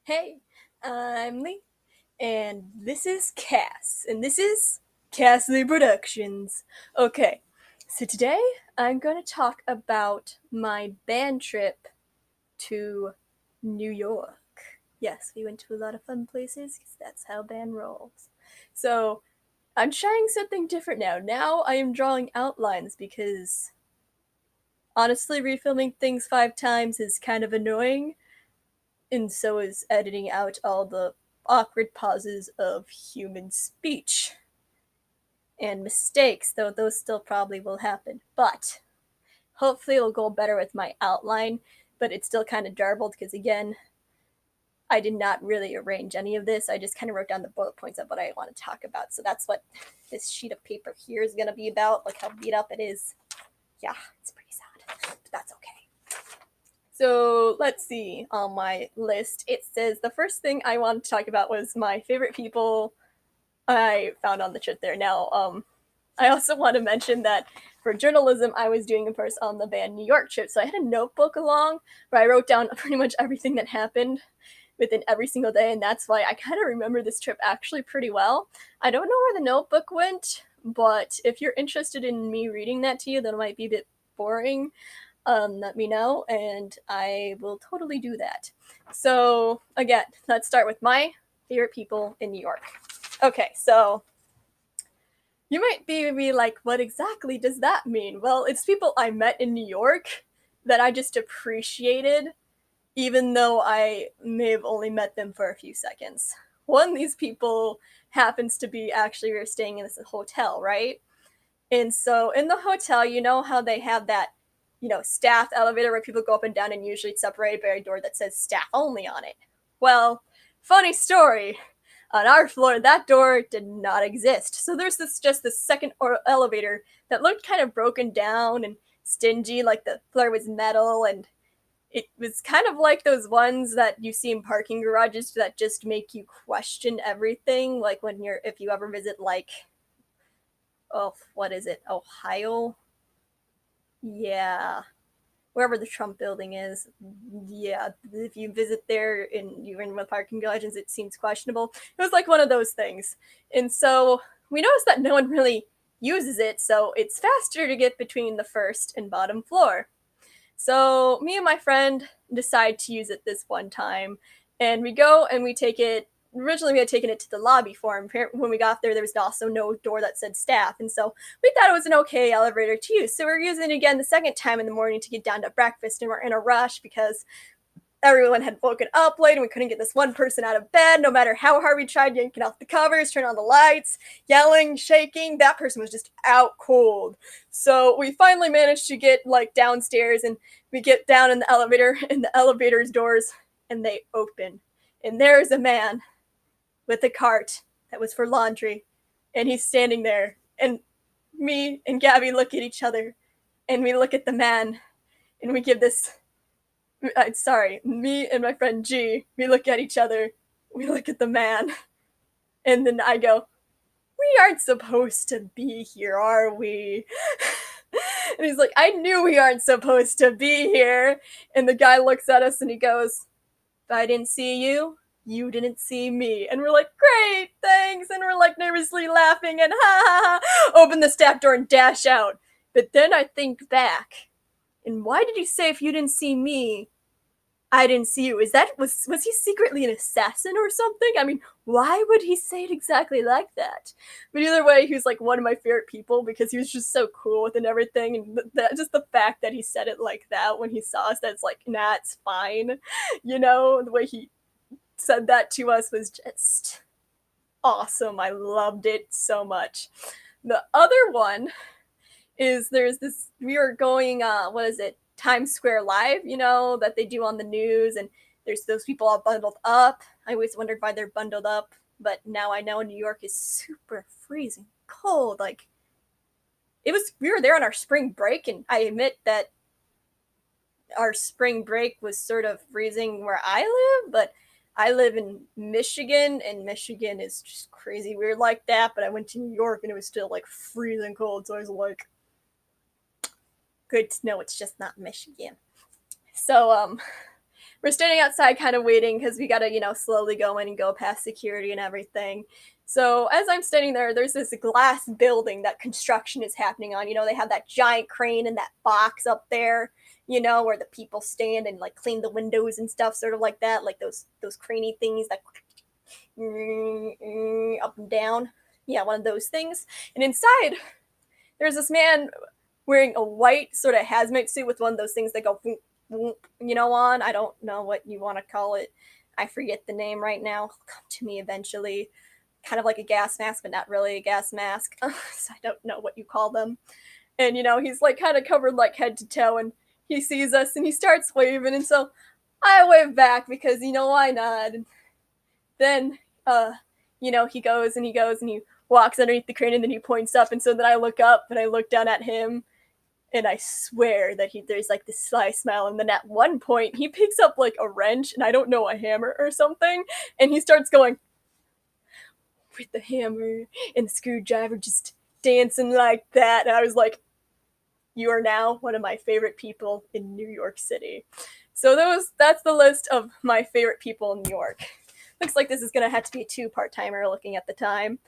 Hey, I'm Lee, and this is Cass, and this is Cass Lee Productions. Okay, so today I'm going to talk about my band trip to New York. Yes, we went to a lot of fun places because that's how band rolls. So I'm trying something different now. Now I am drawing outlines because honestly, refilming things 5 times is kind of annoying, and so is editing out all the awkward pauses of human speech and mistakes, though those still probably will happen. But hopefully it'll go better with my outline, but it's still kind of garbled because, again, I did not really arrange any of this. I just kind of wrote down the bullet points of what I want to talk about. So that's what this sheet of paper here is going to be about. Look how beat up it is. Yeah, it's pretty sad, but that's okay. So let's see on my list. It says the first thing I wanted to talk about was my favorite people I found on the trip there. Now, I also want to mention that for journalism, I was doing a course on the band New York trip. So I had a notebook along where I wrote down pretty much everything that happened within every single day. And that's why I kind of remember this trip actually pretty well. I don't know where the notebook went, but if you're interested in me reading that to you, that might be a bit boring. Let me know and I will totally do that. So, again, let's start with my favorite people in New York. Okay, so you might be like, what exactly does that mean? Well, it's people I met in New York that I just appreciated, even though I may have only met them for a few seconds. One of these people happens to be actually, we were staying in this hotel, right? And so in the hotel, you know how they have that, staff elevator where people go up and down, and usually it's separated by a door that says staff only on it. Well, funny story. On our floor, that door did not exist. So there's this second elevator that looked kind of broken down and stingy, like the floor was metal, and it was kind of like those ones that you see in parking garages that just make you question everything. Like when if you ever visit, like, oh, what is it, Ohio? Yeah, wherever the Trump building is. Yeah, if you visit there and you're in the parking garages, it seems questionable. It was like one of those things. And so we noticed that no one really uses it, so it's faster to get between the first and bottom floor. So me and my friend decide to use it this one time, and we go and we take it. Originally, we had taken it to the lobby for him. When we got there, there was also no door that said staff, and so we thought it was an okay elevator to use. So we're using it again the second time in the morning to get down to breakfast, and we're in a rush because everyone had woken up late and we couldn't get this one person out of bed no matter how hard we tried yanking off the covers, turning on the lights, yelling, shaking. That person was just out cold. So we finally managed to get like downstairs, and we get down in the elevator, and the elevator's doors, and they open, and there's a man with a cart that was for laundry, and he's standing there, and me and Gabby look at each other, and we look at the man, and we give this, sorry, me and my friend G, we look at each other, we look at the man, and then I go, we aren't supposed to be here, are we? And he's like, I knew we aren't supposed to be here. And the guy looks at us and he goes, if I didn't see you, you didn't see me. And we're like, great, thanks. And we're like nervously laughing and ha ha ha, open the staff door and dash out. But then I think back, and why did you say if you didn't see me, I didn't see you? Is that was he secretly an assassin or something? I mean, why would he say it exactly like that? But either way, he was like one of my favorite people because he was just so cool with and everything, and that just the fact that he said it like that when he saw us, that's like, nah, it's fine. The way he said that to us was just awesome. I loved it so much. The other one is there's this, we were going, what is it, Times Square Live, that they do on the news, and there's those people all bundled up. I always wondered why they're bundled up, but now I know New York is super freezing cold. Like, we were there on our spring break, and I admit that our spring break was sort of freezing where I live, but I live in Michigan, and Michigan is just crazy weird like that. But I went to New York and it was still like freezing cold, so I was like, good to know it's just not Michigan. So we're standing outside kind of waiting because we gotta, slowly go in and go past security and everything. So as I'm standing there, there's this glass building that construction is happening on. They have that giant crane and that box up there, where the people stand and like clean the windows and stuff, sort of like that, like those craney things that up and down. Yeah, one of those things. And inside, there's this man wearing a white sort of hazmat suit with one of those things that go, on. I don't know what you want to call it. I forget the name right now. It'll come to me eventually. Kind of like a gas mask, but not really a gas mask. So I don't know what you call them. And, he's like kind of covered like head to toe, and he sees us and he starts waving. And so I wave back because, why not? And then, he goes and he walks underneath the crane, and then he points up. And so then I look up and I look down at him, and I swear that there's like this sly smile. And then at one point he picks up like a wrench, and I don't know, a hammer or something. And he starts going with the hammer and the screwdriver, just dancing like that. And I was like, you are now one of my favorite people in New York City. So that's the list of my favorite people in New York. Looks like this is going to have to be a 2-part timer looking at the time.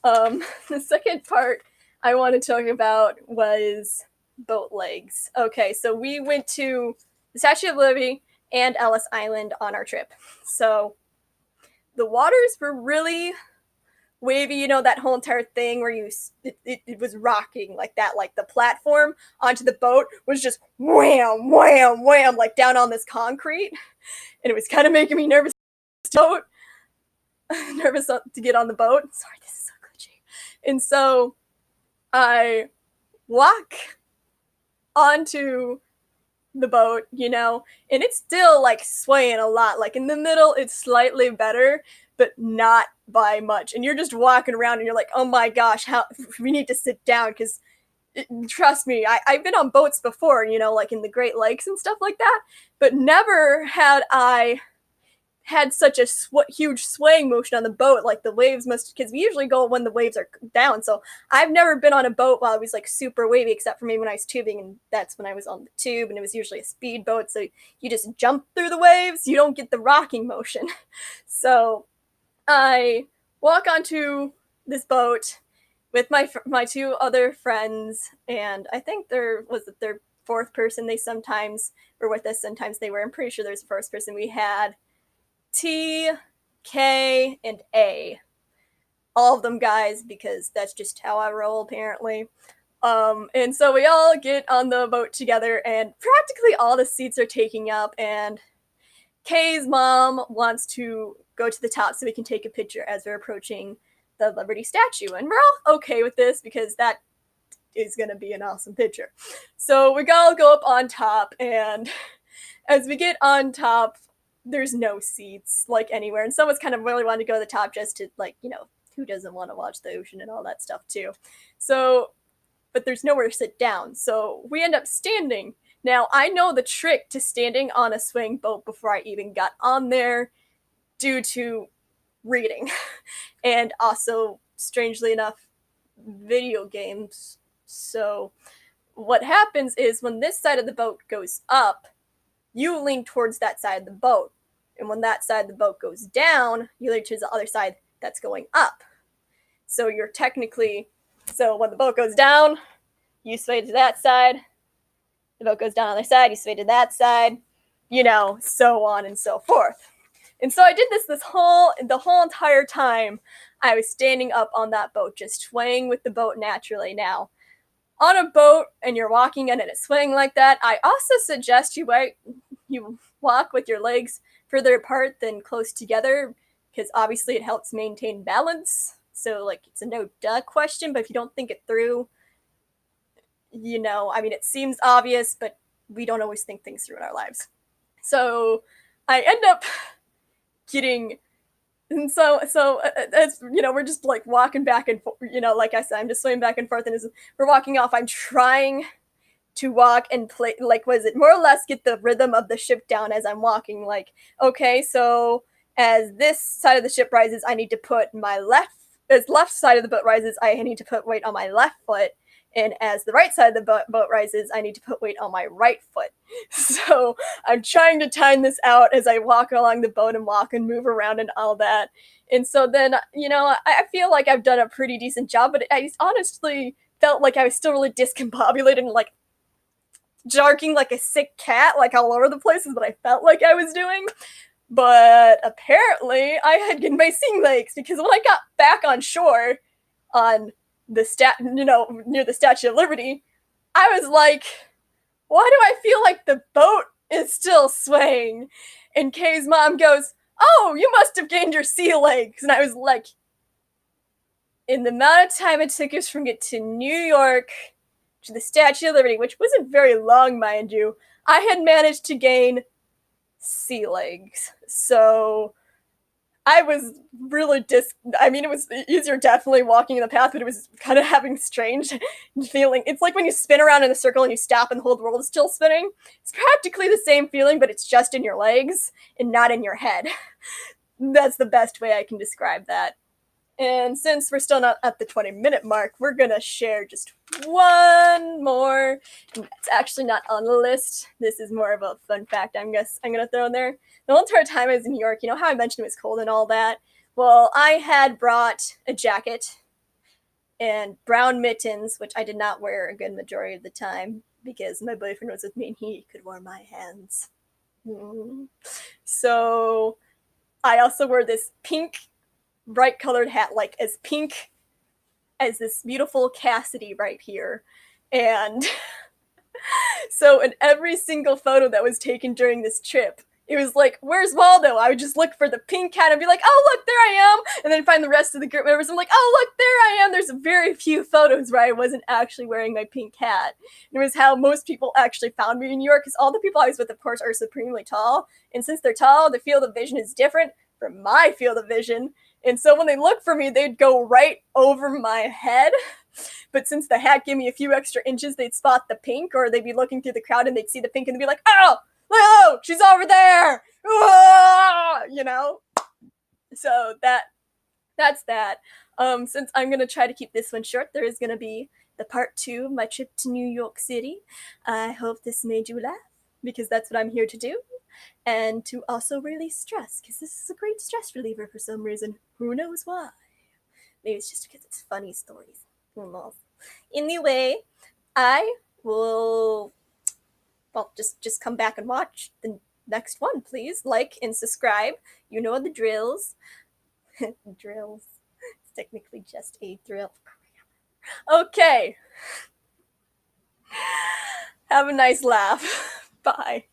The second part I want to talk about was boat legs. Okay, so we went to the Statue of Liberty and Ellis Island on our trip. So the waters were really wavy, that whole entire thing where it was rocking like that, like the platform onto the boat was just wham, wham, wham, like down on this concrete. And it was kind of making me nervous to get on the boat. Sorry, this is so glitchy. And so I walk onto the boat, and it's still like swaying a lot. Like in the middle, it's slightly better, but not by much. And you're just walking around and you're like, oh my gosh, how we need to sit down, because trust me, I've been on boats before, like in the Great Lakes and stuff like that, but never had I had such a huge swaying motion on the boat. Like the waves because we usually go when the waves are down. So I've never been on a boat while it was like super wavy, except for maybe when I was tubing, and that's when I was on the tube, and it was usually a speedboat. So you just jump through the waves, you don't get the rocking motion. So I walk onto this boat with my 2 other friends, and I think there was their 4th person. They sometimes were with us, sometimes they were. I'm pretty sure there's a 1st person. We had T, K, and A. All of them guys, because that's just how I roll, apparently. And so we all get on the boat together, and practically all the seats are taken up, and Kay's mom wants to go to the top so we can take a picture as we're approaching the Liberty statue. And we're all okay with this because that is going to be an awesome picture. So we all go up on top, and as we get on top, there's no seats like anywhere. And someone's kind of really wanted to go to the top just to, like, who doesn't want to watch the ocean and all that stuff too. So, but there's nowhere to sit down. So we end up standing. Now, I know the trick to standing on a swaying boat before I even got on there, due to reading and also, strangely enough, video games. So what happens is when this side of the boat goes up, you lean towards that side of the boat. And when that side of the boat goes down, you lean to the other side that's going up. So you're technically, when the boat goes down, you sway to that side. The boat goes down on the other side, you sway to that side, so on and so forth. And so I did the whole entire time I was standing up on that boat, just swaying with the boat naturally. Now, on a boat and you're walking and it's swaying like that, I also suggest you walk with your legs further apart than close together, because obviously it helps maintain balance. So, like, it's a no-duh question, but if you don't think it through, it seems obvious, but we don't always think things through in our lives. So I end up getting, and so as we're just like walking back and forth, like I said, I'm just swimming back and forth, and as we're walking off, I'm trying to walk and play, like, was it more or less get the rhythm of the ship down as I'm walking. Like, okay, so as this side of the ship rises, I need to put as left side of the boat rises, I need to put weight on my left foot, And as the right side of the boat rises, I need to put weight on my right foot. So I'm trying to time this out as I walk along the boat and walk and move around and all that. And so then, I feel like I've done a pretty decent job, but I honestly felt like I was still really discombobulated and like jarking like a sick cat, like all over the place is what I felt like I was doing. But apparently I had gained my sea legs because when I got back on shore on near the Statue of Liberty, I was like, why do I feel like the boat is still swaying? And Kay's mom goes, oh, you must have gained your sea legs. And I was like, in the amount of time it took us from get to New York to the Statue of Liberty, which wasn't very long, mind you, I had managed to gain sea legs. So I was really it was easier definitely walking in the path, but it was kind of having strange feeling. It's like when you spin around in a circle and you stop and the whole world is still spinning. It's practically the same feeling, but it's just in your legs and not in your head. That's the best way I can describe that. And since we're still not at the 20-minute mark, we're gonna share just one more. And it's actually not on the list. This is more of a fun fact I'm gonna throw in there. The whole entire time I was in New York, you know how I mentioned it was cold and all that? Well, I had brought a jacket and brown mittens, which I did not wear a good majority of the time because my boyfriend was with me and he could warm my hands. So I also wore this pink bright colored hat, like as pink as this beautiful Cassidy right here. And so in every single photo that was taken during this trip, it was like, where's Waldo? I would just look for the pink hat and be like, oh, look, there I am. And then find the rest of the group members. I'm like, oh, look, there I am. There's very few photos where I wasn't actually wearing my pink hat. And it was how most people actually found me in New York, because all the people I was with, of course, are supremely tall. And since they're tall, the field of vision is different from my field of vision. And so when they look for me, they'd go right over my head. But since the hat gave me a few extra inches, they'd spot the pink, or they'd be looking through the crowd and they'd see the pink and they'd be like, oh, she's over there. You know? So that's that. Since I'm going to try to keep this one short, there is going to be the part 2 of my trip to New York City. I hope this made you laugh, because that's what I'm here to do. And to also release stress, because this is a great stress reliever for some reason. Who knows why? Maybe it's just because it's funny stories. Who knows? Anyway, I will, well, just come back and watch the next one, please. Like and subscribe. You know the drills. Drills. It's technically just a drill. Okay. Have a nice laugh. Bye.